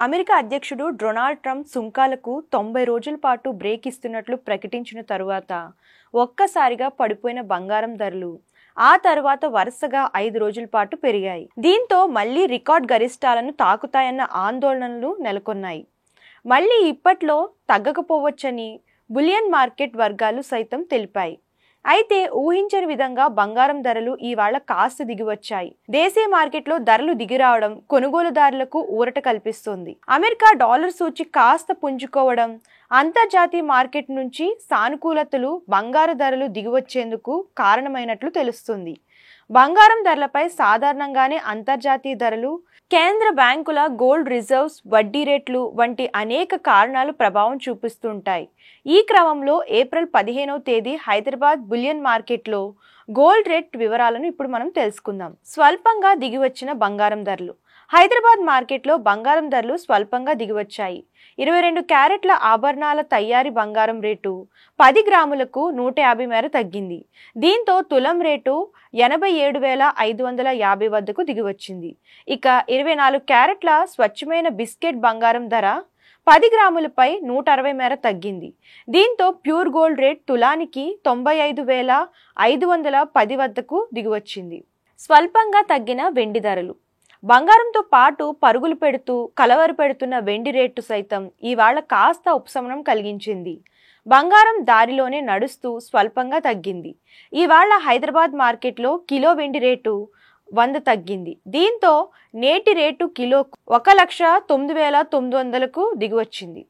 America అధ్యక్షుడు Donald Trump సుంకాలకు 90 రోజుల పాటు బ్రేక్ ఇస్తున్నట్లు ప్రకటించిన తరువాత ఒక్కసారిగా పడిపోయిన బంగారం ధరలు ఆ తర్వాత వరుసగా 5 రోజుల పాటు పెరిగాయి. దీంతో మళ్లీ రికార్డ్ గరిష్టాలను తాకుతాయన్న ఆందోళనలు నెలకొన్నాయి. మళ్లీ ఇప్పట్లో తగ్గకపోవచ్చని బులియన్ మార్కెట్ వర్గాలు సైతం తెలిపాయి. అయితే ఊహించని విధంగా బంగారం ధరలు ఇవాళ కాస్త దిగివచ్చాయి. దేశీయ మార్కెట్లో ధరలు దిగిరావడం కొనుగోలుదారులకు ఊరట కల్పిస్తోంది. అమెరికా డాలర్ సూచి కాస్త పుంజుకోవడం, అంతర్జాతీయ మార్కెట్ నుంచి సానుకూలతలు బంగారు ధరలు దిగివచ్చేందుకు కారణమైనట్లు తెలుస్తుంది. బంగారం ధరలపై సాధారణంగానే అంతర్జాతీయ ధరలు, కేంద్ర బ్యాంకుల గోల్డ్ రిజర్వ్స్, వడ్డీ రేట్లు వంటి అనేక కారణాలు ప్రభావం చూపిస్తుంటాయి. ఈ క్రమంలో ఏప్రిల్ 15వ తేదీ హైదరాబాద్ బులియన్ మార్కెట్లో గోల్డ్ రేట్ వివరాలను ఇప్పుడు మనం తెలుసుకుందాం. స్వల్పంగా దిగివచ్చిన బంగారం ధరలు. హైదరాబాద్ మార్కెట్లో బంగారం ధరలు స్వల్పంగా దిగివచ్చాయి. 22 క్యారెట్ల ఆభరణాల తయారీ బంగారం రేటు 10 గ్రాములకు 150 మేర తగ్గింది. దీంతో తులం రేటు 87,550 వద్దకు దిగివచ్చింది. ఇక 24 క్యారెట్ల స్వచ్ఛమైన బిస్కెట్ బంగారం ధర 10 గ్రాములపై 160 మేర తగ్గింది. దీంతో ప్యూర్ గోల్డ్ రేట్ తులానికి 95,510 వద్దకు దిగివచ్చింది. స్వల్పంగా తగ్గిన వెండి ధరలు. బంగారంతో పాటు పరుగులు పెడుతూ కలవరపెడుతున్న వెండి రేటు సైతం ఇవాళ కాస్త ఉపశమనం కలిగించింది. బంగారం దారిలోనే నడుస్తూ స్వల్పంగా తగ్గింది. ఇవాళ హైదరాబాద్ మార్కెట్లో కిలో వెండి రేటు 100 తగ్గింది. దీంతో నేటి రేటు కిలోకు 1,09,900కు దిగివచ్చింది.